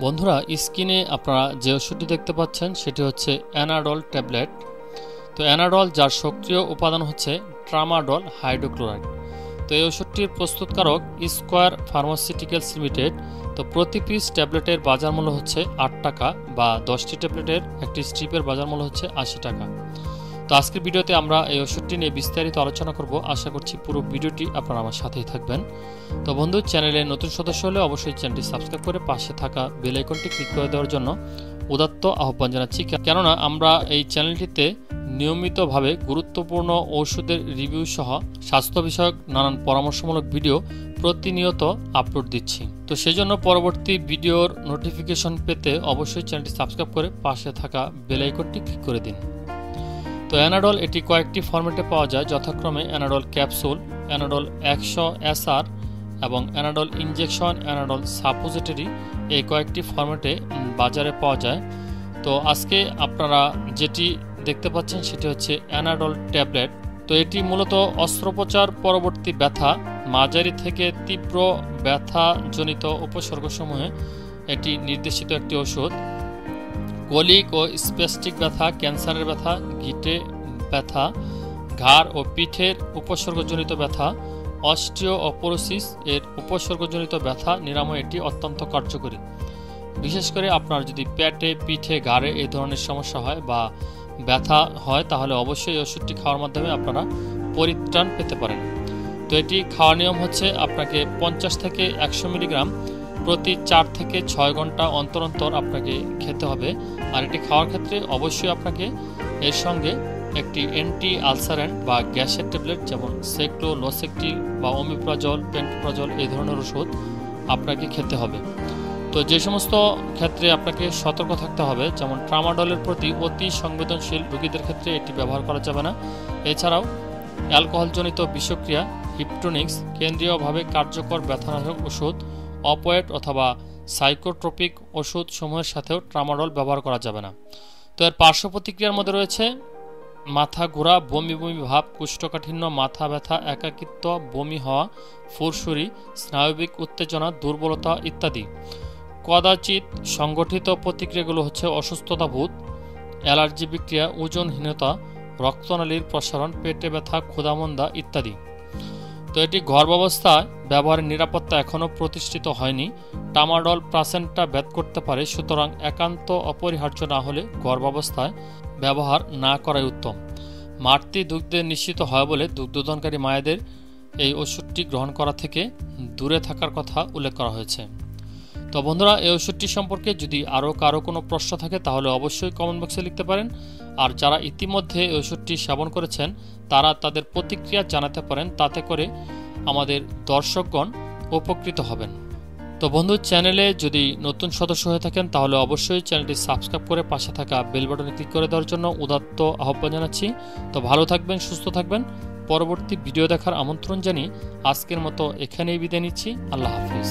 বন্ধুরা স্ক্রিনে আপনারা যে ওষুধটি দেখতে পাচ্ছেন সেটি হচ্ছে অ্যানাডল ট্যাবলেট। তো অ্যানাডল যার সক্রিয় উপাদান হচ্ছে ট্রামাডল হাইড্রোক্লোরাইড। তো এই ওষুধটির প্রস্তুতকারক স্কোয়ার ফার্মাসিউটিক্যালস লিমিটেড। তো প্রতি পিস ট্যাবলেটের বাজার মূল্য হচ্ছে 8 টাকা বা 10টি ট্যাবলেটের একটি স্ট্রিপের বাজার মূল্য হচ্ছে 80 টাকা। তো আজকের ভিডিওতে আমরা এই ওষুধটি নিয়ে বিস্তারিত আলোচনা করব। আশা করছি পুরো ভিডিওটি আপনারা আমার সাথেই থাকবেন। তো বন্ধু, চ্যানেলে নতুন সদস্য হলে অবশ্যই চ্যানেলটি সাবস্ক্রাইব করে পাশে থাকা বেল আইকনটি ক্লিক করে দেওয়ার জন্য উদাত্ত আহ্বান জানাচ্ছি, কেননা আমরা এই চ্যানেলটিতে নিয়মিতভাবে গুরুত্বপূর্ণ ওষুধের রিভিউ সহ স্বাস্থ্য বিষয়ক নানান পরামর্শমূলক ভিডিও প্রতিনিয়ত আপলোড দিচ্ছি। তো সেই জন্য পরবর্তী ভিডিওর নোটিফিকেশন পেতে অবশ্যই চ্যানেলটি সাবস্ক্রাইব করে পাশে থাকা বেল আইকনটি ক্লিক করে দিন। তো অ্যানাডল এটি কয়েকটি ফরম্যাটে পাওয়া যায়, যথাক্রমে অ্যানাডল ক্যাপসুল, অ্যানাডল 100 SR এবং অ্যানাডল ইনজেকশন, অ্যানাডল সাপোজিটরি, এই কয়েকটি ফরম্যাটে বাজারে পাওয়া যায়। তো আজকে আপনারা যেটি দেখতে পাচ্ছেন সেটি হচ্ছে অ্যানাডল ট্যাবলেট। তো এটি মূলত অস্ত্রোপচার পরবর্তী ব্যথা, মাঝারি থেকে তীব্র ব্যথাজনিত উপসর্গসমূহে এটি নির্দেশিত একটি ওষুধ। কলিক ও স্প্যাস্টিক ব্যথা, ক্যান্সারের ব্যথা, গিটে ব্যথা, ঘাড় ও পিঠের উপসর্গজনিত ব্যথা, অস্টিওপোরোসিস এর উপসর্গজনিত ব্যথা নিরাময় এটি অত্যন্ত কার্যকরী। বিশেষ করে আপনার যদি পেটে, পিঠে, ঘাড়ে এই ধরনের সমস্যা হয় বা ব্যথা হয় তাহলে অবশ্যই এই ওষুধটি খাওয়ার মাধ্যমে আপনারা পরিত্রাণ পেতে পারেন। তো এটি খাওয়ার নিয়ম হচ্ছে আপনাকে 50 থেকে 100 মিলিগ্রাম প্রতি 4 থেকে 6 ঘন্টা অন্তর অন্তর আপনাকে খেতে হবে। আর এটি খাওয়ার ক্ষেত্রে অবশ্যই আপনাকে এর সঙ্গে একটি অ্যান্টি আলসারেন্ট বা গ্যাসের ট্যাবলেট যেমন সেক্লোলোসেকটিন বা ওমিপ্রাজল, পেন্টোপ্রাজল এই ধরনের ওষুধ আপনাকে খেতে হবে। তো যে সমস্ত ক্ষেত্রে আপনাকে সতর্ক থাকতে হবে, যেমন ট্রামাডলের প্রতি অতি সংবেদনশীল রোগীদের ক্ষেত্রে এটি ব্যবহার করা যাবে না। এছাড়াও অ্যালকোহলজনিত বিষক্রিয়া, হিপটোনিক্স, কেন্দ্রীয়ভাবে কার্যকর ব্যথানাশক ওষুধ, অপয়েড অথবা সাইকোট্রপিক ওষুধ সমূহের সাথেও ট্রামাডল ব্যবহার করা যাবে না। তো এর পার্শ্ব প্রতিক্রিয়ার মধ্যে রয়েছে মাথা ঘোরা, বমি বমি ভাব, কোষ্ঠকাঠিন্য, মাথা ব্যথা, একাকিত্ব, বমি হওয়া, ফুরসুরি, স্নায়বিক উত্তেজনা, দুর্বলতা ইত্যাদি। কদাচিৎ সংগঠিত প্রতিক্রিয়াগুলো হচ্ছে অসুস্থতা বোধ, অ্যালার্জি বিক্রিয়া, ওজনহীনতা, রক্তনালীর প্রসারণ, পেটে ব্যথা, ক্ষুধামন্দা ইত্যাদি। তো এটি গর্ভাবস্থায় ব্যবহারের নিরাপত্তা এখনও প্রতিষ্ঠিত হয়নি। ট্রামাডল প্লাসেন্টা ভেদ করতে পারে, সুতরাং একান্ত অপরিহার্য না হলে গর্ভাবস্থায় ব্যবহার না করাই উত্তম। মাতৃ দুগ্ধে নিশ্চিত হয় বলে দুগ্ধদানকারী মায়েদের এই ওষুধটি গ্রহণ করা থেকে দূরে থাকার কথা উল্লেখ করা হয়েছে। তো বন্ধুরা, এই ওষুধটি সম্পর্কে যদি আরও কারো কোনো প্রশ্ন থাকে তাহলে অবশ্যই কমেন্ট বক্সে লিখতে পারেন। আর যারা ইতিমধ্যে এই ওষুধটি সেবন করেছেন তারা তাদের প্রতিক্রিয়া জানাতে পারেন, তাতে করে আমাদের দর্শকগণ উপকৃত হবেন। তো বন্ধু, চ্যানেলে যদি নতুন সদস্য হয়ে থাকেন তাহলে অবশ্যই চ্যানেলটি সাবস্ক্রাইব করে পাশে থাকা বেল বাটনে ক্লিক করে দেওয়ার জন্য উদাত্ত আহ্বান জানাচ্ছি। তো ভালো থাকবেন, সুস্থ থাকবেন। পরবর্তী ভিডিও দেখার আমন্ত্রণ জানিয়ে আজকের মতো এখানেই বিদায় নিচ্ছি। আল্লাহ হাফিজ।